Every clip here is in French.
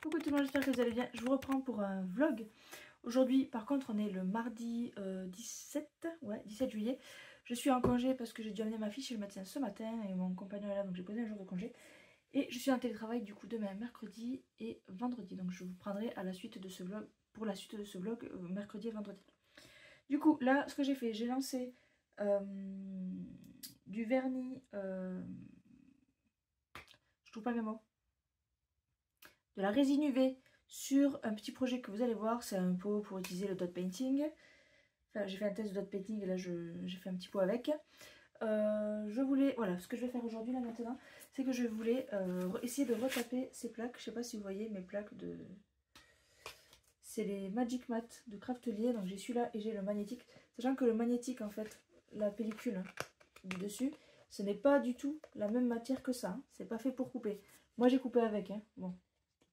Coucou tout le monde, j'espère que vous allez bien. Je vous reprends pour un vlog. Aujourd'hui, par contre, on est le mardi 17 juillet. Je suis en congé parce que j'ai dû amener ma fille chez le médecin ce matin et mon compagnon est là, donc j'ai posé un jour de congé. Et je suis en télétravail du coup demain, mercredi et vendredi. Donc je vous prendrai à la suite de ce vlog, pour la suite de ce vlog, mercredi et vendredi. Du coup, là, ce que j'ai fait, j'ai lancé du vernis, je trouve pas mes mots, de la résine UV sur un petit projet que vous allez voir. C'est un pot pour utiliser le dot painting. Enfin, j'ai fait un test de dot painting et là j'ai fait un petit pot avec. Je voulais, voilà, ce que je vais faire aujourd'hui là maintenant, c'est que je voulais essayer de retaper ces plaques. Je sais pas si vous voyez mes plaques de... C'est les Magic Matte de Craftelier. Donc j'ai celui-là et j'ai le magnétique. Sachant que le magnétique, en fait, la pellicule du dessus, ce n'est pas du tout la même matière que ça. Hein. C'est pas fait pour couper. Moi j'ai coupé avec, hein. Bon,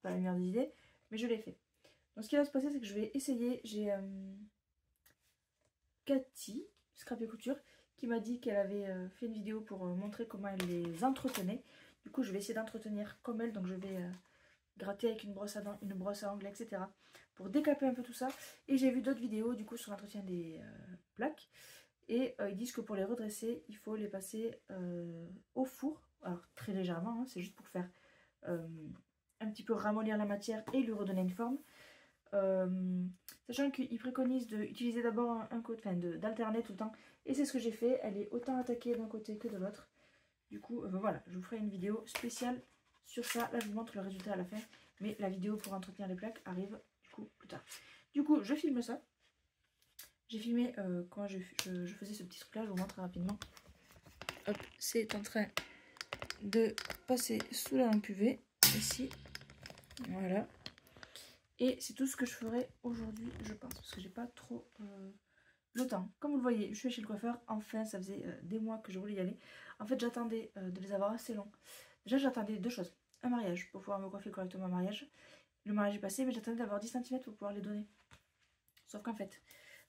pas la meilleure des idées, mais je l'ai fait. Donc ce qui va se passer, c'est que je vais essayer. J'ai Cathy, Scrap et Couture, qui m'a dit qu'elle avait fait une vidéo pour montrer comment elle les entretenait. Du coup, je vais essayer d'entretenir comme elle. Donc je vais gratter avec une brosse à dents, une brosse à ongles, etc. pour décaper un peu tout ça. Et j'ai vu d'autres vidéos du coup sur l'entretien des plaques. Et ils disent que pour les redresser, il faut les passer au four. Alors très légèrement, hein, c'est juste pour faire un petit peu ramollir la matière et lui redonner une forme. Sachant qu'ils préconisent d'utiliser d'abord un côté, enfin d'alterner tout le temps. Et c'est ce que j'ai fait. Elle est autant attaquée d'un côté que de l'autre. Du coup, voilà, je vous ferai une vidéo spéciale sur ça. Là, je vous montre le résultat à la fin. Mais la vidéo pour entretenir les plaques arrive du coup plus tard. Du coup, je filme ça. J'ai filmé quand je faisais ce petit truc là. Je vous montre rapidement. Hop, c'est en train de passer sous la lampe UV. Ici. Voilà. Et c'est tout ce que je ferai aujourd'hui, je pense, parce que j'ai pas trop le temps. Comme vous le voyez, je suis chez le coiffeur. Enfin, ça faisait des mois que je voulais y aller. En fait, j'attendais de les avoir assez longs. Déjà, j'attendais deux choses. Un mariage, pour pouvoir me coiffer correctement au mariage. Le mariage est passé, mais j'attendais d'avoir 10 cm pour pouvoir les donner. Sauf qu'en fait,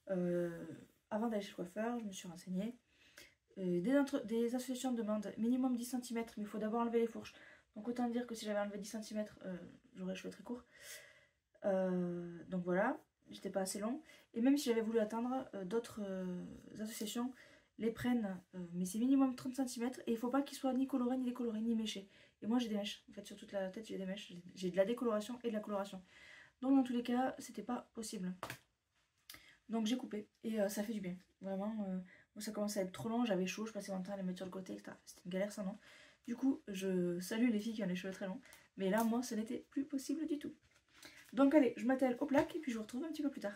avant d'aller chez le coiffeur, je me suis renseignée. Des associations demandent minimum 10 cm, mais il faut d'abord enlever les fourches. Donc autant dire que si j'avais enlevé 10 cm, j'aurais les cheveux très courts. Donc voilà, j'étais pas assez long. Et même si j'avais voulu attendre, d'autres associations les prennent, mais c'est minimum 30 cm. Et il faut pas qu'ils soient ni colorés, ni décolorés, ni méchés. Et moi j'ai des mèches, en fait sur toute la tête j'ai des mèches. J'ai de la décoloration et de la coloration. Donc dans tous les cas, c'était pas possible. Donc j'ai coupé et ça fait du bien. Vraiment, moi ça commençait à être trop long, j'avais chaud, je passais mon temps à les mettre sur le côté, etc. C'était une galère sans nom. Du coup, je salue les filles qui ont les cheveux très longs. Mais là, moi, ce n'était plus possible du tout. Donc allez, je m'attelle aux plaques et puis je vous retrouve un petit peu plus tard.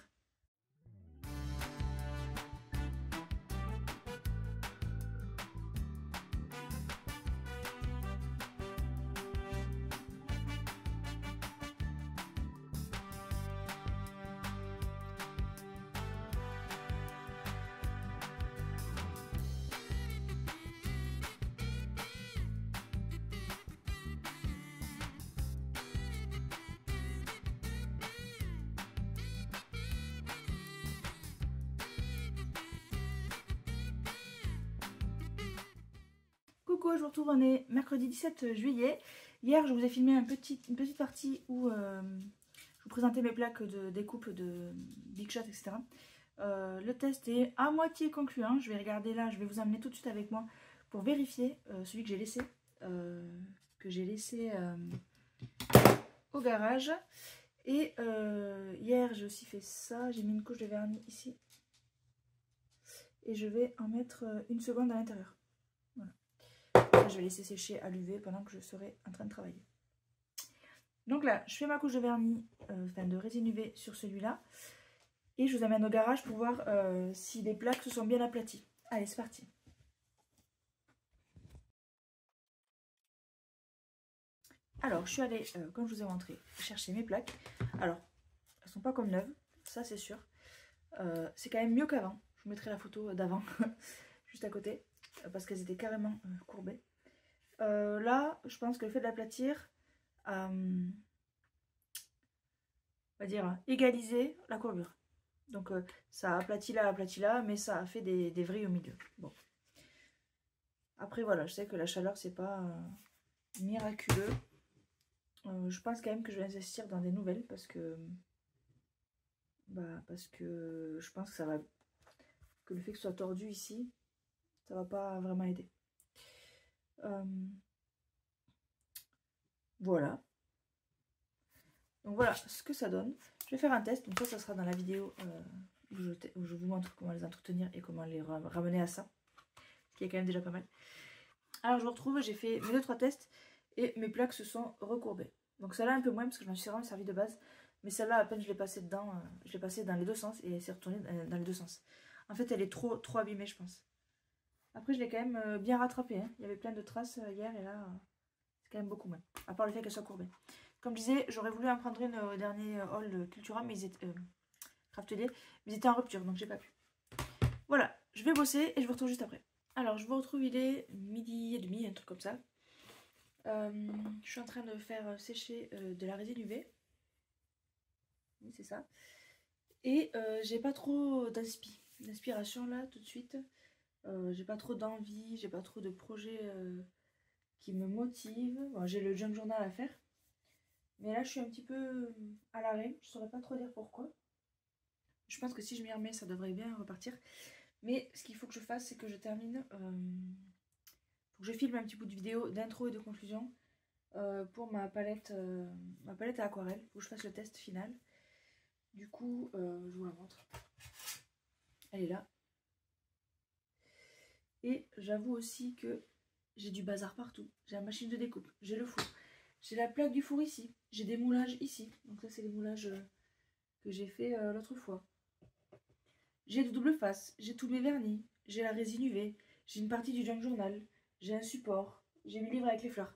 Coucou, je vous retrouve, on est mercredi 17 juillet. Hier, je vous ai filmé une petite partie où je vous présentais mes plaques de découpe de Big Shot, etc. Le test est à moitié concluant. Je vais regarder là, je vais vous emmener tout de suite avec moi pour vérifier celui que j'ai laissé au garage. Et hier, j'ai aussi fait ça. J'ai mis une couche de vernis ici. Et je vais en mettre une seconde à l'intérieur. Voilà. Je vais laisser sécher à l'UV pendant que je serai en train de travailler. Donc là, je fais ma couche de vernis, de résine UV sur celui-là. Et je vous amène au garage pour voir si les plaques se sont bien aplaties. Allez, c'est parti. Alors, je suis allée, comme je vous ai montré, chercher mes plaques. Alors, elles ne sont pas comme neuves, ça c'est sûr. C'est quand même mieux qu'avant. Je vous mettrai la photo d'avant, juste à côté, parce qu'elles étaient carrément courbées. Là, je pense que le fait d'aplatir a, on va dire, égalisé la courbure. Donc ça a aplati là, mais ça a fait des vrilles au milieu. Bon. Après voilà, je sais que la chaleur c'est pas miraculeux. Je pense quand même que je vais investir dans des nouvelles parce que je pense que ça va, que le fait que ce soit tordu ici, ça va pas vraiment aider. Voilà. Donc voilà ce que ça donne. Je vais faire un test, donc ça sera dans la vidéo où je vous montre comment les entretenir et comment les ramener à ça. Ce qui est quand même déjà pas mal. Alors je vous retrouve, j'ai fait mes 2-3 tests et mes plaques se sont recourbées. Donc celle-là un peu moins parce que je m'en suis vraiment servi de base. Mais celle-là à peine je l'ai passée dedans, je l'ai passée dans les deux sens et elle s'est retournée dans les deux sens. En fait elle est trop abîmée je pense. Après je l'ai quand même bien rattrapée. Hein. Il y avait plein de traces hier et là c'est quand même beaucoup moins. À part le fait qu'elle soit courbée. Comme je disais, j'aurais voulu en prendre une au dernier haul de Cultura, mais ils étaient Craftelier, mais ils étaient en rupture, donc j'ai pas pu. Voilà, je vais bosser et je vous retrouve juste après. Alors je vous retrouve, il est 12h30, un truc comme ça. Je suis en train de faire sécher de la résine UV. Oui, c'est ça. Et j'ai pas trop d'inspiration là tout de suite. J'ai pas trop d'envie, j'ai pas trop de projets qui me motivent. Bon, j'ai le junk journal à faire. Mais là je suis un petit peu à l'arrêt, je saurais pas trop dire pourquoi. Je pense que si je m'y remets ça devrait bien repartir. Mais ce qu'il faut que je fasse c'est que je termine... faut que je filme un petit bout de vidéo d'intro et de conclusion pour ma palette à aquarelle, où je fasse le test final. Du coup, je vous la montre. Elle est là. Et j'avoue aussi que j'ai du bazar partout. J'ai la machine de découpe, j'ai le four, j'ai la plaque du four ici, j'ai des moulages ici. Donc ça c'est les moulages que j'ai fait l'autre fois. J'ai de double face, j'ai tous mes vernis, j'ai la résine UV, j'ai une partie du junk journal, j'ai un support, j'ai mes livres avec les fleurs.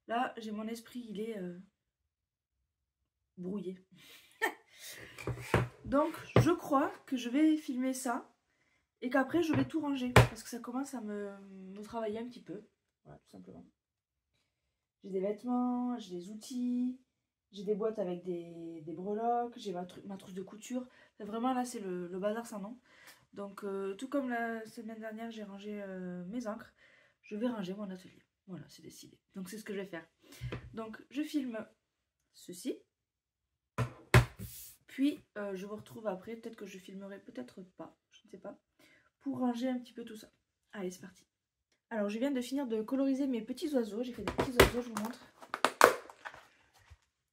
Là, j'ai mon esprit, il est brouillé. Donc, je crois que je vais filmer ça et qu'après, je vais tout ranger parce que ça commence à me travailler un petit peu. Voilà, tout simplement. J'ai des vêtements, j'ai des outils, j'ai des boîtes avec des breloques, j'ai ma trousse de couture. Vraiment, là, c'est le bazar sans nom. Donc, tout comme la semaine dernière, j'ai rangé mes encres, je vais ranger mon atelier. Voilà, c'est décidé. Donc, c'est ce que je vais faire. Donc, je filme ceci. Puis, je vous retrouve après. Peut-être que je filmerai, peut-être pas. Je ne sais pas. Pour ranger un petit peu tout ça. Allez, c'est parti. Alors, je viens de finir de coloriser mes petits oiseaux. J'ai fait des petits oiseaux, je vous montre.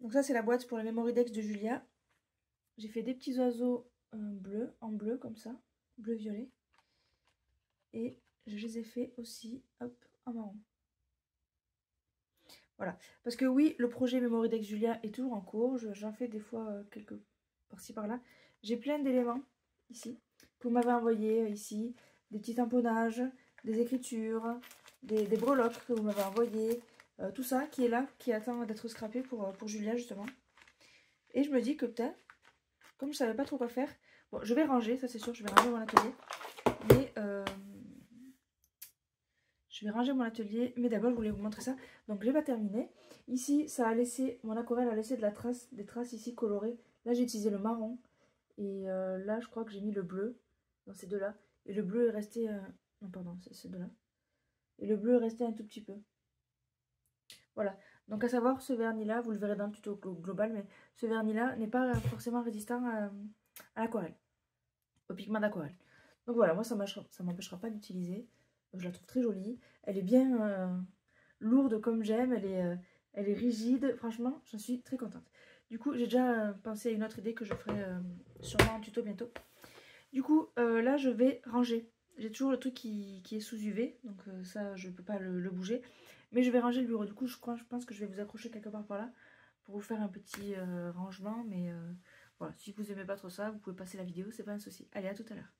Donc ça, c'est la boîte pour le Memory-Dex de Julia. J'ai fait des petits oiseaux bleus, en bleu, comme ça. Bleu-violet. Et je les ai fait aussi, hop, en marron. Voilà. Parce que oui, le projet Memory-Dex Julia est toujours en cours. J'en fais des fois quelques par-ci par-là. J'ai plein d'éléments ici que vous m'avez envoyé ici. Des petits tamponnages, des écritures, des breloques que vous m'avez envoyé. Tout ça qui est là, qui attend d'être scrappé pour Julia justement. Et je me dis que peut-être, comme je savais pas trop quoi faire, bon, je vais ranger, ça c'est sûr, je vais ranger mon atelier. Mais je vais ranger mon atelier, mais d'abord je voulais vous montrer ça. Donc je n'ai pas terminé. Ici, ça a laissé, mon aquarelle a laissé des traces ici colorées. Là j'ai utilisé le marron. Et là je crois que j'ai mis le bleu dans ces deux-là. Et le bleu est resté... non pardon, c'est ces deux-là. Et le bleu est resté un tout petit peu. Voilà. Donc à savoir, ce vernis-là, vous le verrez dans le tuto global, mais ce vernis-là n'est pas forcément résistant à l'aquarelle. Au pigment d'aquarelle. Donc voilà, moi ça m'empêchera pas d'utiliser. Je la trouve très jolie. Elle est bien lourde comme j'aime. Elle est rigide. Franchement, j'en suis très contente. Du coup, j'ai déjà pensé à une autre idée que je ferai sûrement en tuto bientôt. Du coup, là, je vais ranger. J'ai toujours le truc qui est sous UV. Donc ça, je ne peux pas le bouger. Mais je vais ranger le bureau. Du coup, je pense que je vais vous accrocher quelque part par là pour vous faire un petit rangement. Mais voilà, si vous aimez pas trop ça, vous pouvez passer la vidéo. C'est pas un souci. Allez, à tout à l'heure.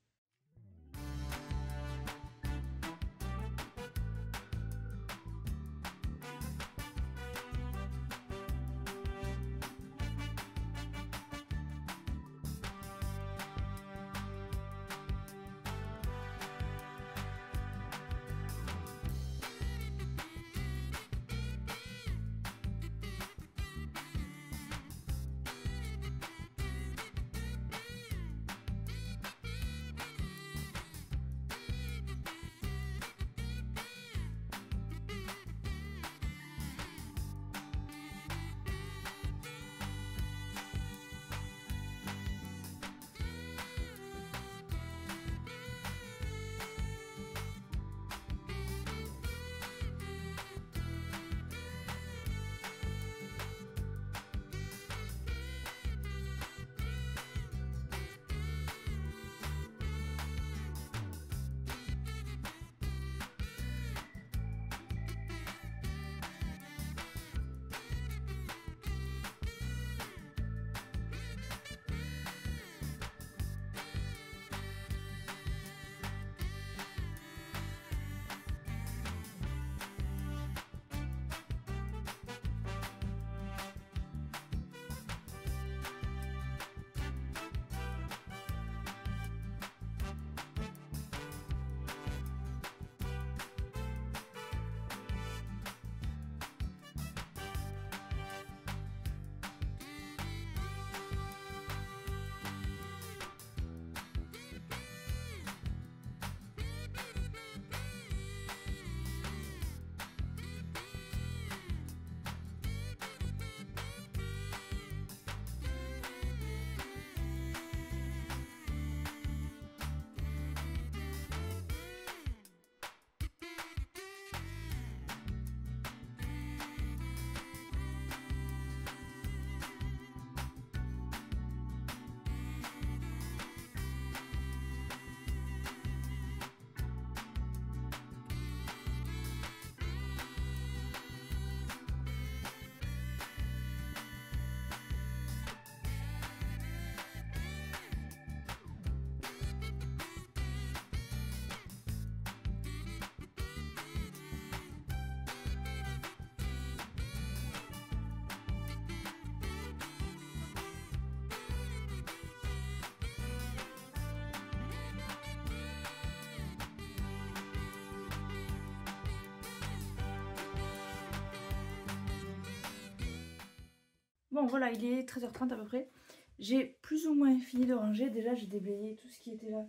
Bon voilà, il est 13h30 à peu près. J'ai plus ou moins fini de ranger. Déjà j'ai déblayé tout ce qui était là.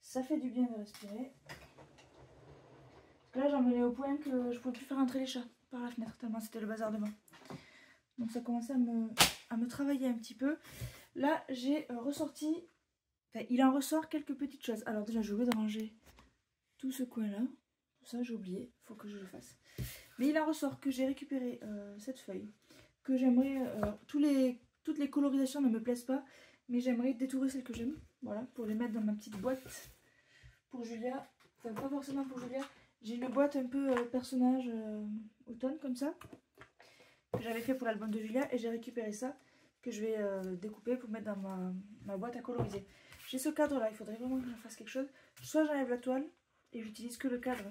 Ça fait du bien de respirer. Parce que là j'en venais au point que je pouvais plus faire entrer les chats par la fenêtre tellement c'était le bazar demain. Donc ça commençait à me travailler un petit peu. Là j'ai ressorti, enfin il en ressort quelques petites choses. Alors déjà j'ai oublié de ranger tout ce coin là. Tout ça j'ai oublié, il faut que je le fasse. Mais il en ressort que j'ai récupéré cette feuille. Que j'aimerais, toutes les colorisations ne me plaisent pas. Mais j'aimerais détourer celles que j'aime. Voilà, pour les mettre dans ma petite boîte. Pour Julia, enfin pas forcément pour Julia. J'ai une boîte un peu personnage automne comme ça. Que j'avais fait pour l'album de Julia. Et j'ai récupéré ça. Que je vais découper pour mettre dans ma boîte à coloriser. J'ai ce cadre là, il faudrait vraiment que j'en fasse quelque chose. Soit j'enlève la toile et j'utilise que le cadre.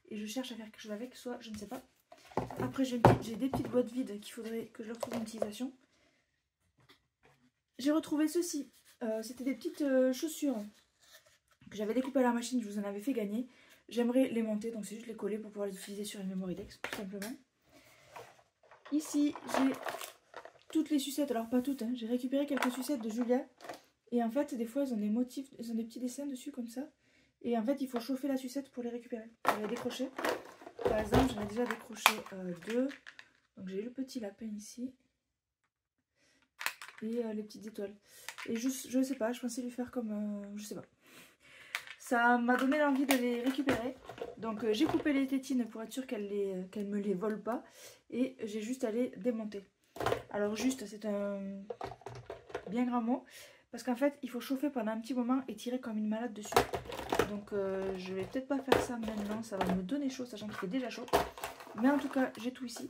Et je cherche à faire quelque chose avec, soit je ne sais pas. Après j'ai des petites boîtes vides qu'il faudrait que je leur trouve une utilisation. J'ai retrouvé ceci. C'était des petites chaussures que j'avais découpées à la machine, je vous en avais fait gagner. J'aimerais les monter, donc c'est juste les coller pour pouvoir les utiliser sur une Memoridex, tout simplement. Ici, j'ai toutes les sucettes, alors pas toutes, hein. J'ai récupéré quelques sucettes de Julia. Et en fait, des fois, elles ont des motifs, elles ont des petits dessins dessus comme ça. Et en fait, il faut chauffer la sucette pour les récupérer, pour les décrocher. Par exemple, j'en ai déjà décroché 2. Donc j'ai le petit lapin ici. Et les petites étoiles. Et je sais pas, je pensais lui faire comme... je sais pas. Ça m'a donné l'envie de les récupérer. Donc j'ai coupé les tétines pour être sûre qu'elle me les vole pas. Et j'ai juste à les démonter. Alors juste, c'est un bien grand mot. Parce qu'en fait, il faut chauffer pendant un petit moment et tirer comme une malade dessus. Donc je vais peut-être pas faire ça maintenant. Ça va me donner chaud, sachant qu'il fait déjà chaud. Mais en tout cas, j'ai tout ici.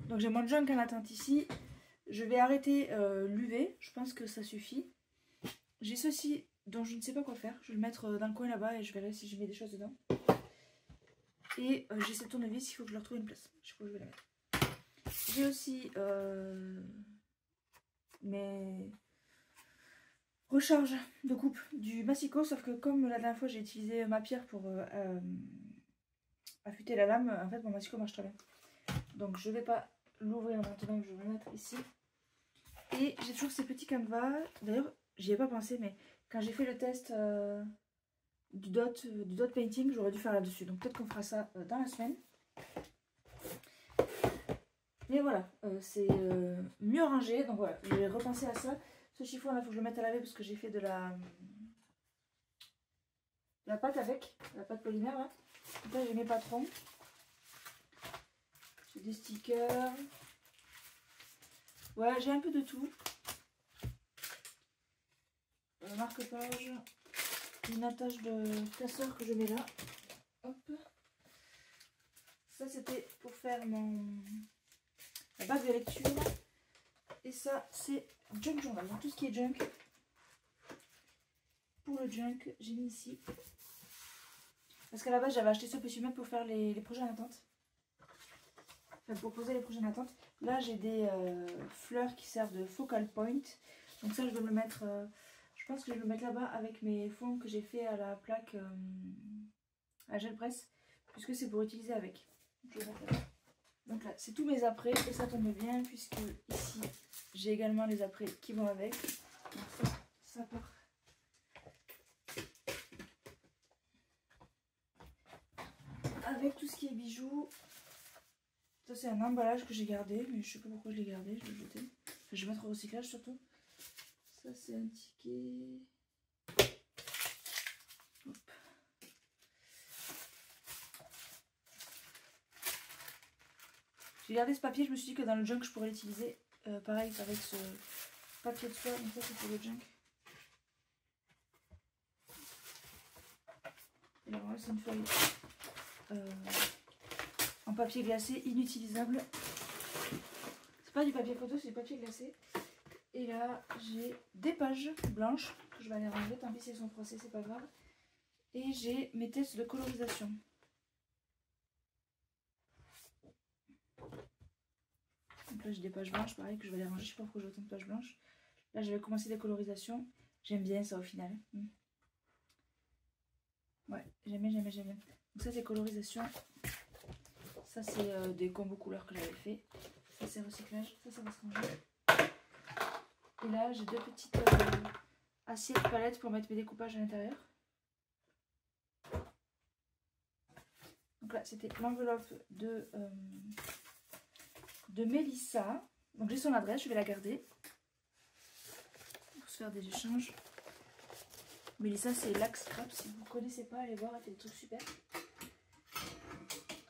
Donc j'ai mon junk en attente ici. Je vais arrêter l'UV. Je pense que ça suffit. J'ai ceci dont je ne sais pas quoi faire. Je vais le mettre dans le coin là-bas et je verrai si je mets des choses dedans. Et j'ai cette tournevis, il faut que je leur trouve une place. Je sais pas où je vais la mettre. J'ai aussi mes recharges de coupe du Massico. Sauf que comme la dernière fois j'ai utilisé ma pierre pour affûter la lame, en fait mon Massico marche très bien. Donc je vais pas l'ouvrir maintenant, je vais le mettre ici. Et j'ai toujours ces petits canevas. D'ailleurs, j'y ai pas pensé, mais quand j'ai fait le test du dot painting, j'aurais dû faire là-dessus. Donc peut-être qu'on fera ça dans la semaine. Mais voilà, c'est mieux rangé. Donc voilà, j'ai repensé à ça. Ce chiffon là, il faut que je le mette à laver parce que j'ai fait de la pâte avec, la pâte polymère là. Donc là j'ai mes patrons. J'ai des stickers. Voilà, j'ai un peu de tout. Marque-page. Une attache de casseur que je mets là. Hop. Ça c'était pour faire la base de lecture. Et ça c'est junk journal. Donc tout ce qui est junk. Pour le junk, j'ai mis ici. Parce qu'à la base j'avais acheté ce petit meuble pour faire les projets en attente. Enfin, pour poser les projets en attente. Là j'ai des fleurs qui servent de focal point. Donc ça je vais me le mettre... je pense que je vais le mettre là-bas avec mes fonds que j'ai fait à la plaque à gel presse. Puisque c'est pour utiliser avec. Je vais mettre là. Donc là c'est tous mes apprêts et ça tombe bien puisque ici j'ai également les apprêts qui vont avec. Donc ça part. Avec tout ce qui est bijoux. Ça c'est un emballage que j'ai gardé, mais je sais pas pourquoi je l'ai gardé, je l'ai jeté. Enfin, je vais mettre au recyclage surtout. Ça c'est un ticket. Hop. J'ai gardé ce papier, je me suis dit que dans le junk je pourrais l'utiliser. Pareil avec ce papier de soie, donc ça c'est pour le junk. Et alors là c'est une feuille en papier glacé inutilisable. C'est pas du papier photo, c'est du papier glacé. Et là j'ai des pages blanches que je vais aller ranger, tant pis si elles sont froissées, c'est pas grave. Et j'ai mes tests de colorisation. Donc là j'ai des pages blanches pareil que je vais aller ranger, je sais pas pourquoi j'ai autant de pages blanches. Là j'avais commencé des colorisations, j'aime bien ça au final. Ouais, j'aime bien. Donc ça c'est colorisation. Ça c'est des combos couleurs que j'avais fait. Ça c'est recyclage, ça va se ranger. Et là j'ai deux petites assiettes palettes pour mettre mes découpages à l'intérieur. Donc là c'était l'enveloppe de Mélissa. Donc j'ai son adresse, je vais la garder pour se faire des échanges. Mélissa c'est Lax Scrap, si vous ne connaissez pas, allez voir, elle fait des trucs super.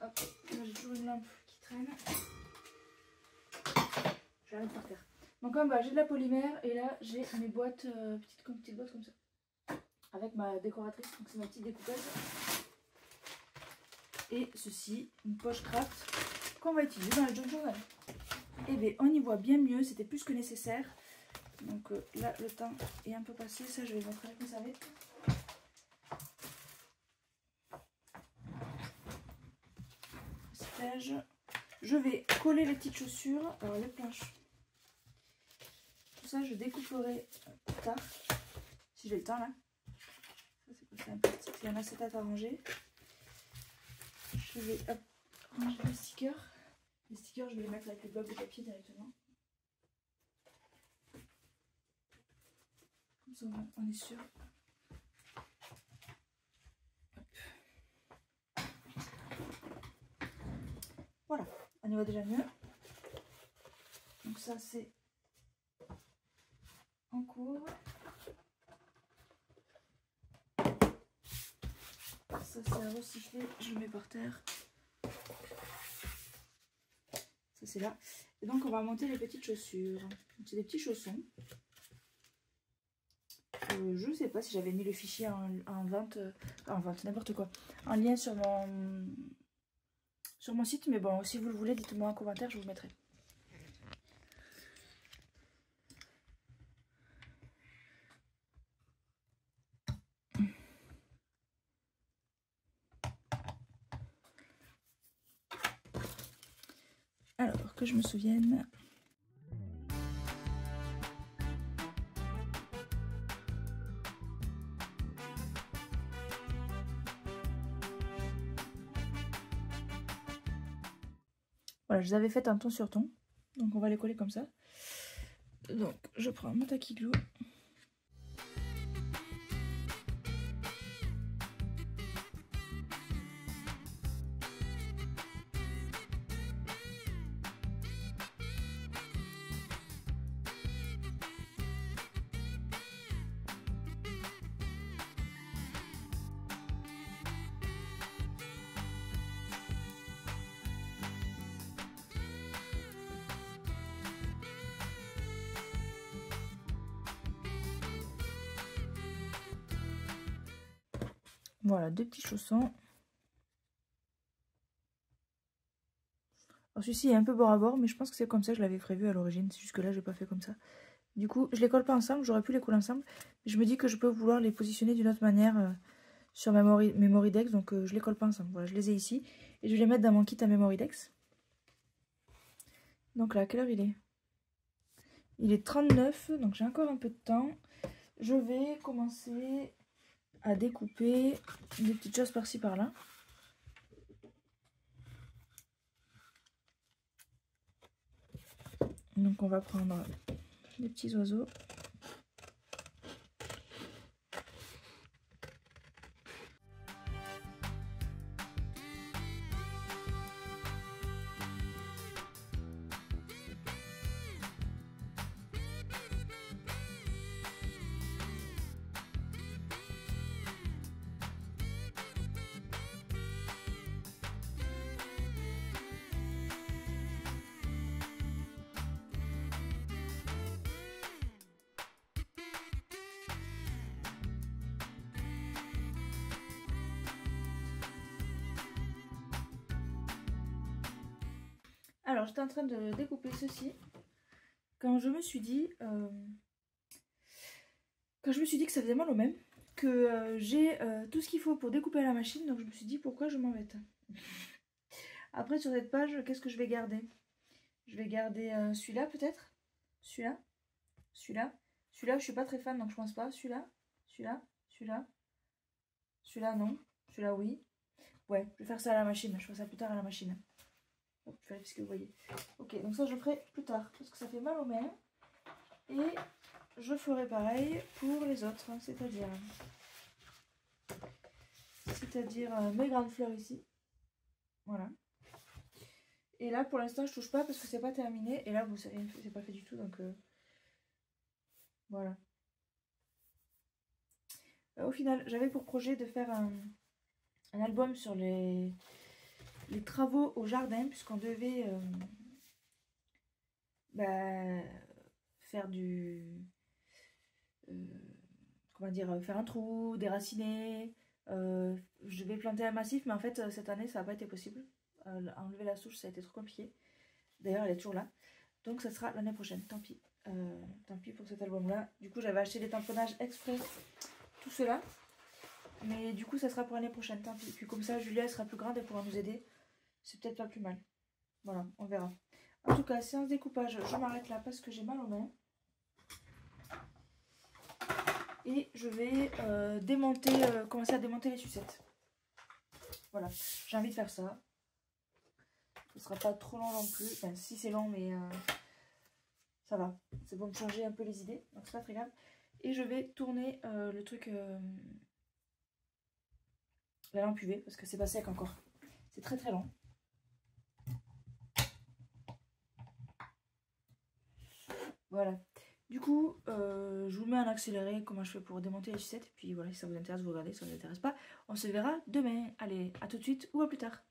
Hop, là j'ai toujours une lampe qui traîne. Je vais la mettre par terre. Donc en bas j'ai de la polymère et là j'ai mes boîtes, petites boîtes comme ça. Avec ma décoratrice, donc c'est ma petite découpeuse. Et ceci, une poche craft qu'on va utiliser dans le junk journal. Et bien on y voit bien mieux, c'était plus que nécessaire. Donc là le temps est un peu passé, ça je vais le montrer avec mes serviettes. Je vais coller les petites chaussures, alors les planches. Tout ça je découperai plus tard, si j'ai le temps là. Ça c'est pour ça un petit, il y en a 7 à ranger. Je vais ranger les stickers. Les stickers je vais les mettre avec les blocs de papier directement. Comme ça on est sûr. Voilà, on y va déjà mieux. Donc ça c'est en cours. Ça c'est à recycler, je le mets par terre. Ça c'est là. Et donc on va monter les petites chaussures. C'est des petits chaussons. Je sais pas si j'avais mis le fichier en vente, n'importe quoi, en lien sur mon site, mais bon, si vous le voulez, dites-moi en commentaire, je vous mettrai. Alors, que je me souvienne. Voilà, je les avais faites un ton sur ton. Donc on va les coller comme ça. Donc je prends mon tacky glue. Voilà, deux petits chaussons. Alors celui-ci est un peu bord à bord, mais je pense que c'est comme ça que je l'avais prévu à l'origine. C'est juste que là, j'ai pas fait comme ça. Du coup, je les colle pas ensemble, j'aurais pu les coller ensemble. Mais je me dis que je peux vouloir les positionner d'une autre manière sur ma Memory-Dex. Donc je les colle pas ensemble. Voilà, je les ai ici. Et je vais les mettre dans mon kit à Memory-Dex. Donc là, à quelle heure il est? Il est 39, donc j'ai encore un peu de temps. Je vais commencer à découper des petites choses par-ci par-là. Donc on va prendre des petits oiseaux. Alors j'étais en train de découper ceci quand je me suis dit que ça faisait mal aux mains, que j'ai tout ce qu'il faut pour découper à la machine, donc je me suis dit pourquoi je m'embête. Après sur cette page, qu'est-ce que je vais garder? Je vais garder celui-là peut-être, celui-là, celui-là, celui-là je suis pas très fan donc je pense pas, celui-là, celui-là, celui-là, celui-là non, celui-là oui. Ouais, je vais faire ça à la machine, je ferai ça plus tard à la machine. Hop, je vérifie ce que vous voyez. Ok, donc ça je le ferai plus tard parce que ça fait mal aux mains. Et je ferai pareil pour les autres, hein, c'est-à-dire mes grandes fleurs ici. Voilà. Et là pour l'instant je touche pas parce que c'est pas terminé. Et là vous savez, c'est pas fait du tout, donc voilà. Au final, j'avais pour projet de faire un album sur les travaux au jardin, puisqu'on devait faire comment dire, faire un trou, déraciner. Je vais planter un massif, mais en fait cette année ça n'a pas été possible. Enlever la souche ça a été trop compliqué. D'ailleurs elle est toujours là. Donc ça sera l'année prochaine, tant pis. Tant pis pour cet album là. Du coup j'avais acheté des tamponnages exprès, tout cela. Mais du coup ça sera pour l'année prochaine, tant pis. Puis comme ça Julia sera plus grande et pourra nous aider. C'est peut-être pas plus mal. Voilà, on verra. En tout cas, séance découpage, je m'arrête là parce que j'ai mal aux mains. Et je vais commencer à démonter les sucettes. Voilà, j'ai envie de faire ça. Ce sera pas trop long non plus. Enfin, si c'est long, mais ça va. C'est pour me changer un peu les idées. Donc c'est pas très grave. Et je vais tourner le truc, la lampe UV, parce que c'est pas sec encore. C'est très très long. Voilà. Du coup, je vous mets en accéléré comment je fais pour démonter les sucettes. Et puis voilà, si ça vous intéresse, vous regardez. Si ça ne vous intéresse pas, on se verra demain. Allez, à tout de suite ou à plus tard.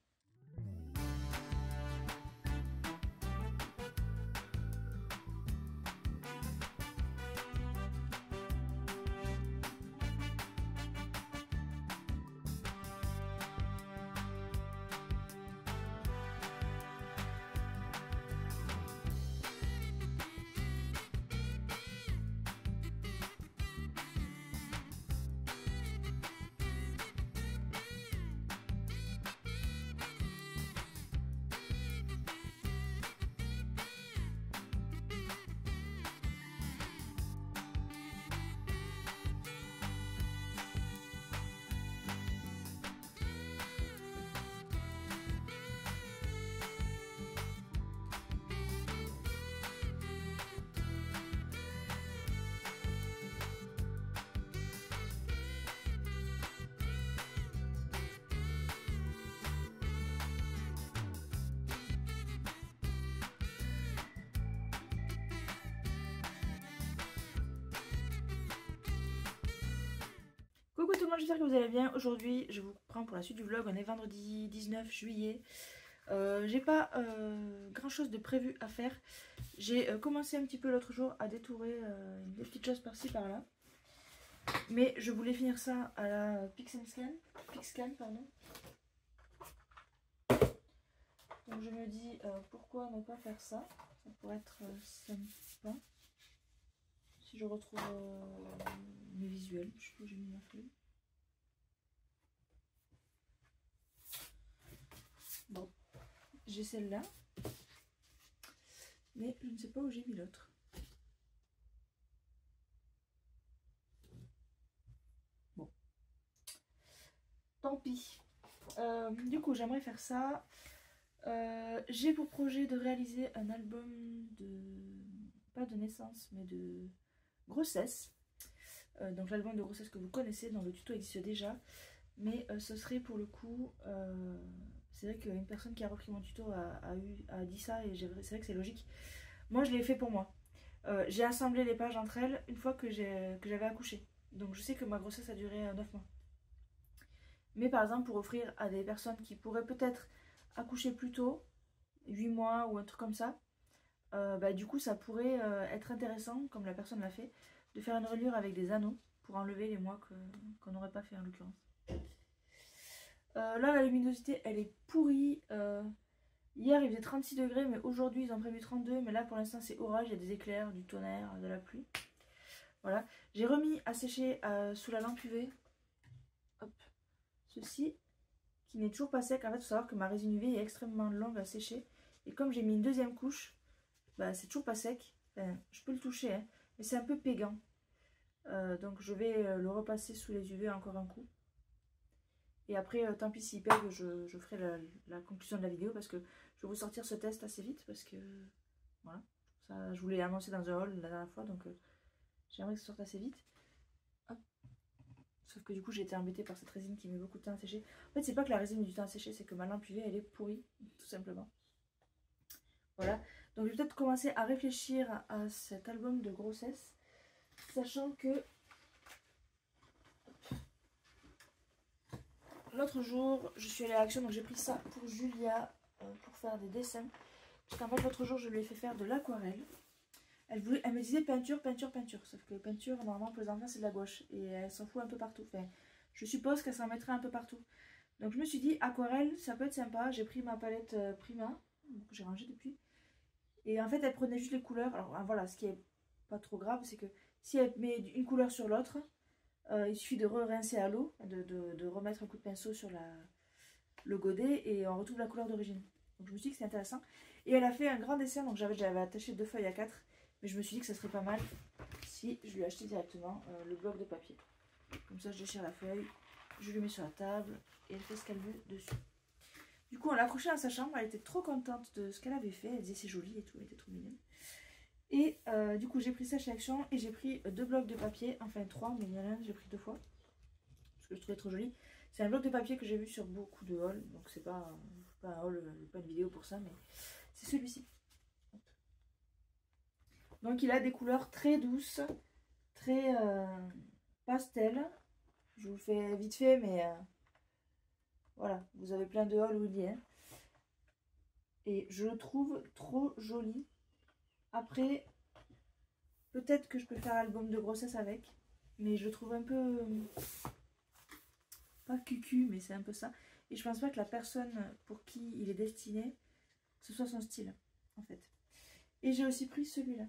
Coucou tout le monde, j'espère que vous allez bien. Aujourd'hui, je vous prends pour la suite du vlog. On est vendredi 19 juillet. J'ai pas grand chose de prévu à faire. J'ai commencé un petit peu l'autre jour à détourer des petites choses par-ci par-là. Mais je voulais finir ça à la Pixscan, pardon. Donc je me dis pourquoi ne pas faire ça. Ça pourrait être sympa. Si je retrouve mes visuels, je sais pas où j'ai mis ma feuille. Bon, j'ai celle-là, mais je ne sais pas où j'ai mis l'autre. Bon, tant pis. Du coup, j'aimerais faire ça. J'ai pour projet de réaliser un album de, pas de naissance, mais de grossesse. Donc l'album de grossesse que vous connaissez, dont le tuto existe déjà. Mais ce serait pour le coup, c'est vrai qu'une personne qui a repris mon tuto a dit ça, et c'est vrai que c'est logique. Moi je l'ai fait pour moi. J'ai assemblé les pages entre elles une fois que j'avais accouché. Donc je sais que ma grossesse a duré 9 mois. Mais par exemple pour offrir à des personnes qui pourraient peut-être accoucher plus tôt, 8 mois ou un truc comme ça, du coup ça pourrait être intéressant, comme la personne l'a fait, de faire une reliure avec des anneaux pour enlever les mois qu'on n'aurait pas fait en l'occurrence. Là la luminosité elle est pourrie. Hier il faisait 36 degrés, mais aujourd'hui ils ont prévu 32, mais là pour l'instant c'est orage, il y a des éclairs, du tonnerre, de la pluie. Voilà, j'ai remis à sécher sous la lampe UV. Hop, ceci qui n'est toujours pas sec. En fait, il faut savoir que ma résine UV est extrêmement longue à sécher, et comme j'ai mis une deuxième couche, c'est toujours pas sec. Enfin, je peux le toucher, hein, mais c'est un peu pégant. Donc je vais le repasser sous les UV encore un coup. Et après, tant pis s'il pègue, je ferai la conclusion de la vidéo parce que je vais vous sortir ce test assez vite parce que voilà. Ça, je voulais l'annoncer dans un haul la dernière fois, donc j'aimerais que ça sorte assez vite. Hop. Sauf que du coup, j'ai été embêtée par cette résine qui met beaucoup de temps à sécher. En fait, c'est pas que la résine met du temps à sécher, c'est que ma lampe UV, elle est pourrie, tout simplement. Voilà. Donc, je vais peut-être commencer à réfléchir à cet album de grossesse, sachant que l'autre jour, je suis allée à Action, donc j'ai pris ça pour Julia pour faire des dessins. Parce qu'en fait, l'autre jour, je lui ai fait faire de l'aquarelle. Elle me disait peinture, peinture, peinture. Sauf que peinture, normalement, pour les enfants, c'est de la gouache. Et elle s'en fout un peu partout. Enfin, je suppose qu'elle s'en mettrait un peu partout. Donc, je me suis dit, aquarelle, ça peut être sympa. J'ai pris ma palette Prima, que j'ai rangée depuis. Et en fait, elle prenait juste les couleurs. Alors, voilà, ce qui est pas trop grave, c'est que si elle met une couleur sur l'autre, il suffit de rincer à l'eau, de remettre un coup de pinceau sur le godet et on retrouve la couleur d'origine. Donc, je me suis dit que c'est intéressant. Et elle a fait un grand dessin, donc j'avais attaché 2 feuilles à 4. Mais je me suis dit que ça serait pas mal si je lui achetais directement le bloc de papier. Comme ça, je déchire la feuille, je lui mets sur la table et elle fait ce qu'elle veut dessus. Du coup, on l'a accrochée dans sa chambre. Elle était trop contente de ce qu'elle avait fait. Elle disait c'est joli et tout, elle était trop mignonne. Et du coup, j'ai pris ça chez Action et j'ai pris 2 blocs de papier. Enfin 3, mais il y en a un que j'ai pris 2 fois. Parce que je trouvais trop joli. C'est un bloc de papier que j'ai vu sur beaucoup de hauls. Donc c'est pas un haul, pas une vidéo pour ça, mais c'est celui-ci. Donc il a des couleurs très douces, très pastel. Je vous le fais vite fait, mais voilà, vous avez plein de hauls où il y est. Et je le trouve trop joli. Après, peut-être que je peux faire album de grossesse avec, mais je le trouve un peu pas cucu, mais c'est un peu ça. Et je pense pas que la personne pour qui il est destiné, ce soit son style, en fait. Et j'ai aussi pris celui-là.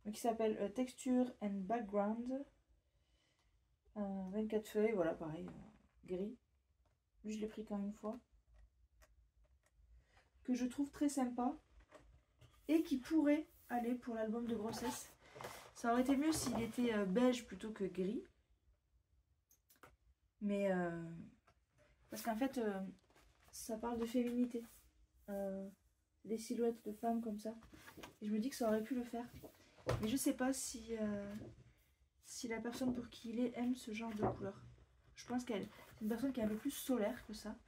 Donc il s'appelle Texture and Background. 24 feuilles, voilà, pareil, gris. Lui, je l'ai pris quand même une fois. Que je trouve très sympa. Et qui pourrait aller pour l'album de grossesse. Ça aurait été mieux s'il était beige plutôt que gris. Mais, parce qu'en fait, ça parle de féminité. Des silhouettes de femmes comme ça. Et je me dis que ça aurait pu le faire. Mais je sais pas si la personne pour qui il est aime ce genre de couleur. Je pense qu'elle c'est une personne qui est un peu plus solaire que ça.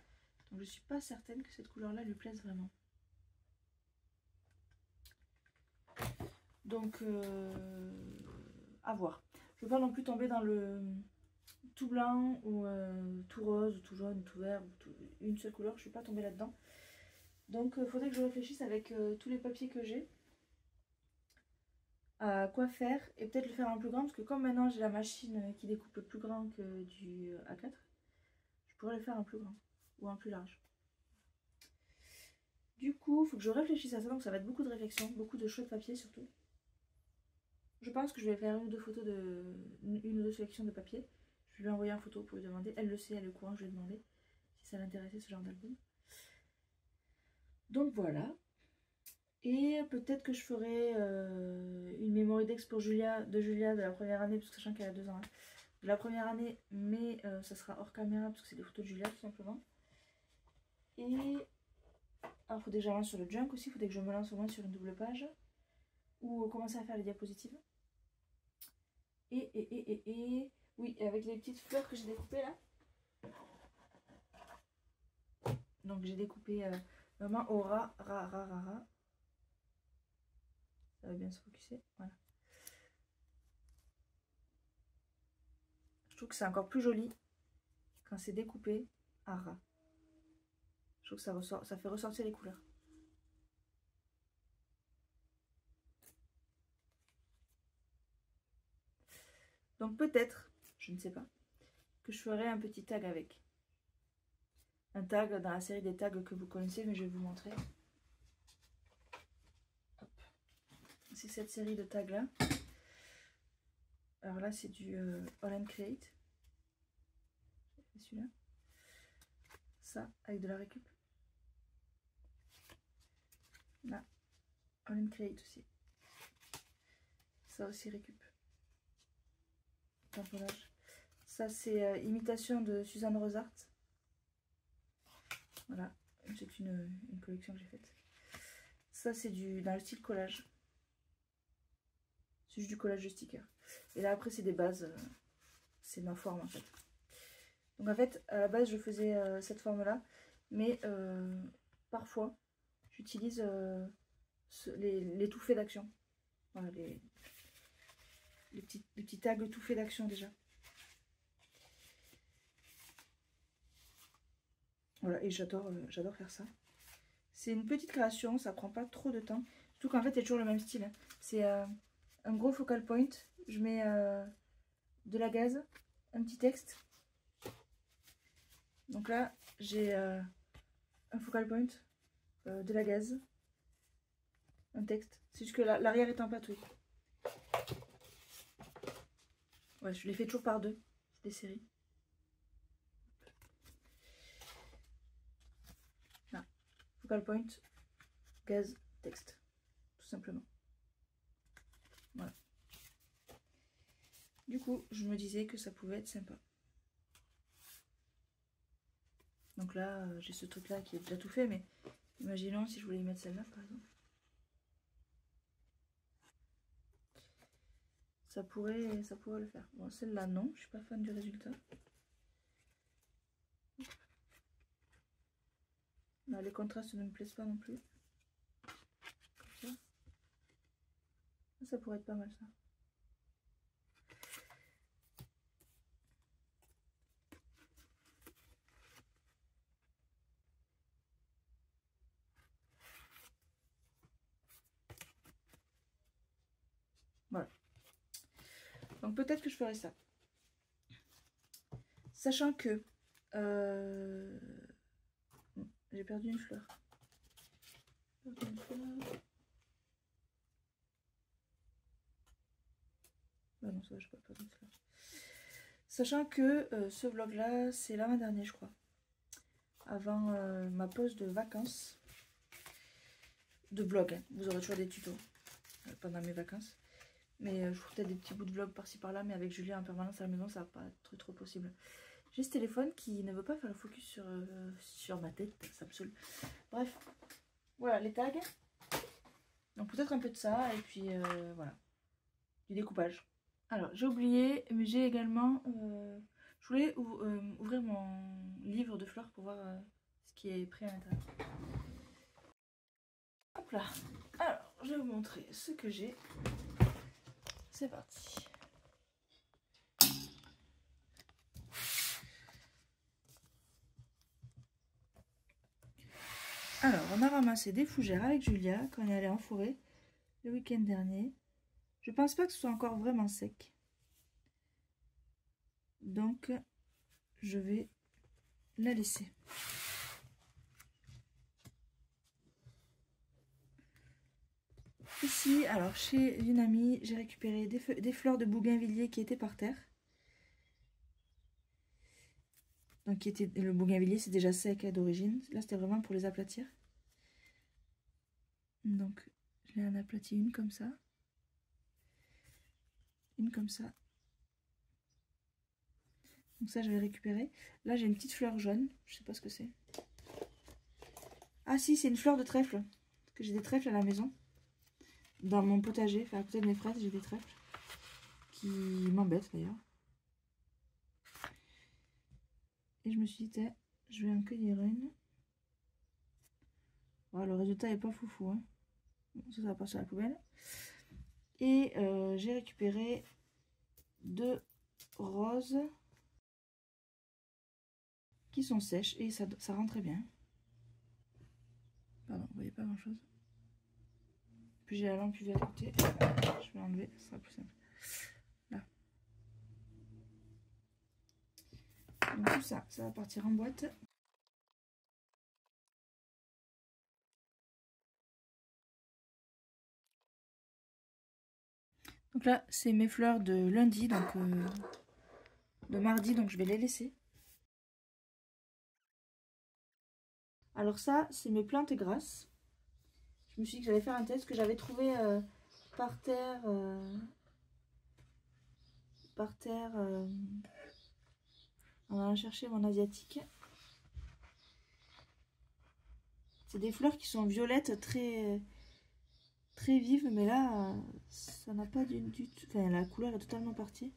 Donc je suis pas certaine que cette couleur là lui plaise vraiment. Donc à voir. Je veux pas non plus tomber dans le tout blanc ou tout rose ou tout jaune ou tout vert ou une seule couleur. Je suis pas tombée là-dedans. Donc il faudrait que je réfléchisse avec tous les papiers que j'ai à quoi faire et peut-être le faire en plus grand parce que comme maintenant j'ai la machine qui découpe plus grand que du A4, je pourrais le faire en plus grand ou en plus large. Du coup, il faut que je réfléchisse à ça, donc ça va être beaucoup de réflexion, beaucoup de choix de papier surtout. Je pense que je vais faire une ou deux sélections de papier. Je vais lui envoyer une photo pour lui demander. Elle le sait, elle est au courant, je lui ai demandé si ça l'intéressait ce genre d'album. Donc voilà. Et peut-être que je ferai une mémoire d'ex pour Julia de la première année, parce que sachant qu'elle a 2 ans. Hein, de la première année, mais ça sera hors caméra, parce que c'est des photos de Julia tout simplement. Et alors, il faut déjà lance sur le junk aussi, il faudrait que je me lance au moins sur une double page. Ou commencer à faire les diapositives. Et oui, avec les petites fleurs que j'ai découpées là. Donc j'ai découpé vraiment au ras, ra. Ça va bien se focuser, voilà. Je trouve que c'est encore plus joli quand c'est découpé à ras. Je trouve que ça fait ressortir les couleurs. Donc peut-être, je ne sais pas, que je ferai un petit tag avec. Un tag dans la série des tags que vous connaissez, mais je vais vous montrer. C'est cette série de tags là. Alors là, c'est du All & Create. C'est celui-là. Ça, avec de la récup. Là, All & Create aussi. Ça aussi récup. Tamponnage. Ça c'est imitation de Suzanne Rosart. Voilà, c'est une collection que j'ai faite. Ça c'est dans le style collage. C'est juste du collage de stickers. Et là après c'est des bases. C'est ma forme en fait. Donc en fait à la base je faisais cette forme là. Mais parfois j'utilise les tout faits d'action. Voilà, les petits tags tout faits d'action déjà. Voilà, et j'adore faire ça. C'est une petite création, ça prend pas trop de temps. Surtout qu'en fait c'est toujours le même style. Hein. C'est un gros focal point. Je mets de la gaze, un petit texte. Donc là j'ai un focal point, de la gaze, un texte. C'est juste que l'arrière est empatouille. Ouais, je les fais toujours par deux. C'est des séries. Là, focal point, gaze, texte. Tout simplement. Voilà. Du coup, je me disais que ça pouvait être sympa. Donc là, j'ai ce truc là qui est déjà tout fait, mais imaginons si je voulais y mettre celle-là par exemple. Ça pourrait le faire. Bon, celle-là non, je suis pas fan du résultat. Là, les contrastes ne me plaisent pas non plus. Comme ça. Ça pourrait être pas mal ça. Voilà. Donc peut-être que je ferai ça. Sachant que j'ai perdu une fleur. Ah non, ça va, je peux pas perdre une fleur. Sachant que ce vlog là, c'est l'avant-dernier je crois. Avant ma pause de vacances. De vlog, hein. Vous aurez toujours des tutos pendant mes vacances. Mais je ferai peut-être des petits bouts de vlog par-ci par-là. Mais avec Julie en permanence à la maison, ça va pas être trop possible. J'ai ce téléphone qui ne veut pas faire le focus sur ma tête. Ça me saoule. Bref, voilà les tags. Donc peut-être un peu de ça. Et puis voilà, du découpage. Alors j'ai oublié, mais j'ai également... je voulais ouvrir mon livre de fleurs pour voir ce qui est prêt à l'intérieur. Hop là. Alors, je vais vous montrer ce que j'ai. C'est parti. Alors, on a ramassé des fougères avec Julia quand on est allé en forêt le week-end dernier. Je pense pas que ce soit encore vraiment sec. Donc, je vais la laisser. Ici, alors chez une amie, j'ai récupéré des fleurs de bougainvillier qui étaient par terre. Donc le bougainvillier c'est déjà sec d'origine. Là c'était vraiment pour les aplatir. Donc je l'ai en aplati une comme ça. Une comme ça. Donc ça je vais récupérer. Là j'ai une petite fleur jaune. Je sais pas ce que c'est. Ah si, c'est une fleur de trèfle. Parce que j'ai des trèfles à la maison. Dans mon potager, enfin à côté de mes fraises, j'ai des trèfles. Qui m'embêtent d'ailleurs. Et je me suis dit, je vais en cueillir une. Voilà, le résultat est pas foufou. Hein. Ça va passer à la poubelle. Et j'ai récupéré 2 roses qui sont sèches et ça rend très bien. Pardon, vous voyez pas grand chose. Puis j'ai la lampe UV à côté. Je vais l'enlever, ce sera plus simple. Là. Donc tout ça, ça va partir en boîte. Donc là, c'est mes fleurs de lundi, donc de mardi, donc je vais les laisser. Alors ça, c'est mes plantes grasses. Je me suis dit que j'allais faire un test que j'avais trouvé par terre en allant chercher mon asiatique. C'est des fleurs qui sont violettes très vives, mais là ça n'a pas du tout. Enfin, la couleur est totalement partie.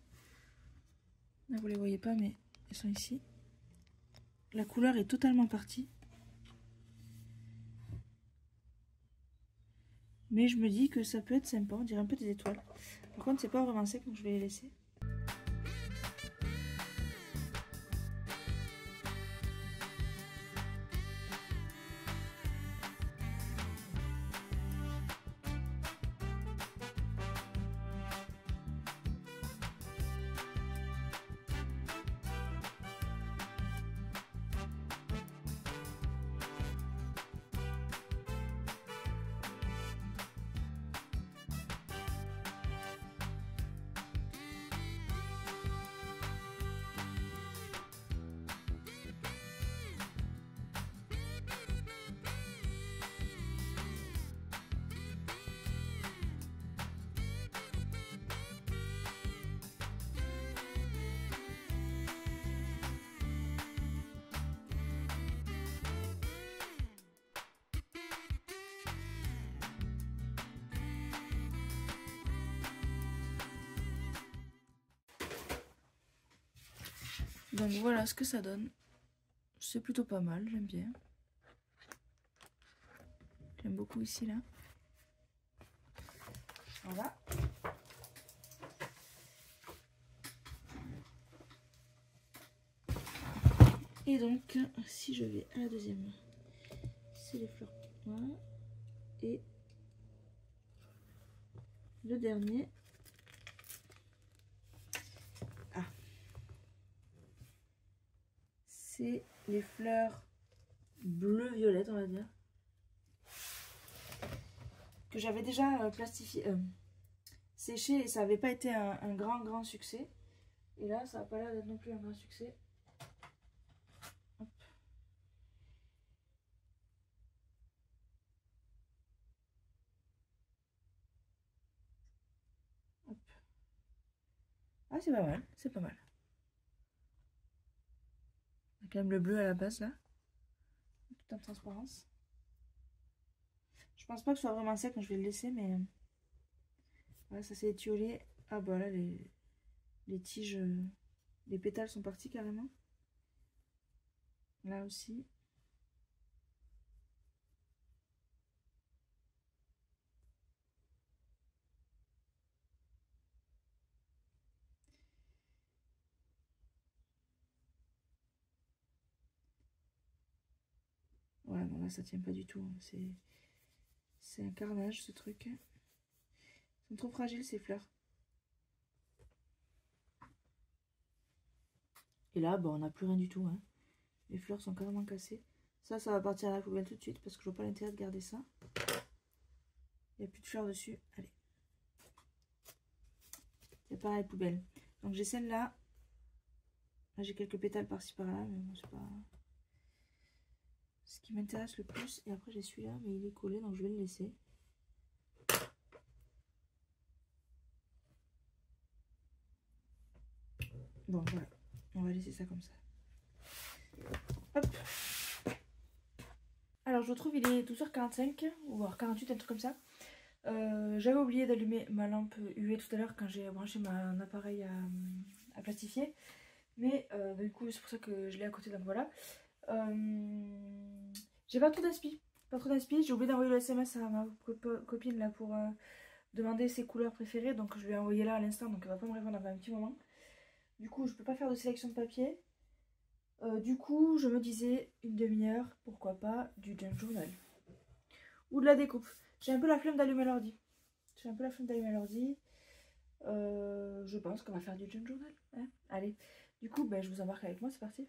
Là vous les voyez pas, mais elles sont ici. La couleur est totalement partie. Mais je me dis que ça peut être sympa, on dirait un peu des étoiles. Par contre c'est pas vraiment sec, donc je vais les laisser. Donc voilà ce que ça donne. C'est plutôt pas mal, j'aime bien. J'aime beaucoup ici là. Voilà. Et donc si je vais à la deuxième, c'est les fleurs voilà. Et le dernier. C'est les fleurs bleu-violette, on va dire. Que j'avais déjà plastifié, séché et ça n'avait pas été un grand succès. Et là, ça n'a pas l'air d'être non plus un grand succès. Hop. Hop. Ah, c'est pas mal, c'est pas mal. On a quand même le bleu à la base là. Tout en transparence. Je pense pas que ce soit vraiment sec, donc je vais le laisser, mais voilà, ça s'est étiolé. Ah bah là les tiges, les pétales sont partis carrément. Là aussi. Ouais, non, là ça tient pas du tout. C'est un carnage ce truc. Ils sont trop fragiles ces fleurs. Et là, bon, on n'a plus rien du tout. Hein. Les fleurs sont carrément cassées. Ça va partir à la poubelle tout de suite parce que je vois pas l'intérêt de garder ça. Il n'y a plus de fleurs dessus. Allez. C'est pareil, poubelle. Donc j'ai celle-là. Là, j'ai quelques pétales par-ci par-là, mais bon, c'est pas ce qui m'intéresse le plus. Et après, j'ai celui-là, mais il est collé, donc je vais le laisser. Bon, voilà. On va laisser ça comme ça. Hop. Alors, je retrouve, il est 12h45, ou alors 48, un truc comme ça. J'avais oublié d'allumer ma lampe UV tout à l'heure quand j'ai branché mon appareil à plastifier. Mais du coup, c'est pour ça que je l'ai à côté, donc voilà. J'ai pas trop d'inspi. J'ai oublié d'envoyer le SMS à ma copine là pour demander ses couleurs préférées. Donc je lui ai envoyé là à l'instant, donc elle va pas me répondre avant un petit moment. Du coup, je peux pas faire de sélection de papier. Du coup, je me disais une demi-heure, pourquoi pas, du junk journal. Ou de la découpe. J'ai un peu la flemme d'allumer l'ordi. Je pense qu'on va faire du junk journal. Hein, allez. Du coup, ben, je vous embarque avec moi, c'est parti.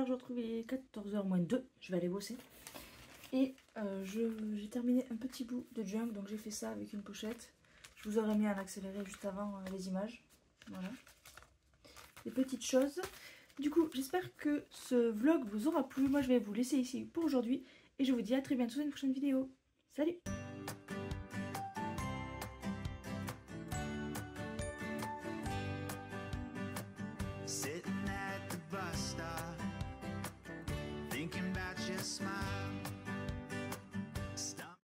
je retrouve il est 14h moins 2. Je vais aller bosser. Et j'ai terminé un petit bout de junk, donc j'ai fait ça avec une pochette. Je vous aurais mis en accéléré juste avant les images. Voilà. Des petites choses. Du coup, j'espère que ce vlog vous aura plu. Moi, je vais vous laisser ici pour aujourd'hui. Et je vous dis à très bientôt dans une prochaine vidéo. Salut! Sitting at the bus stop, thinking about your smile.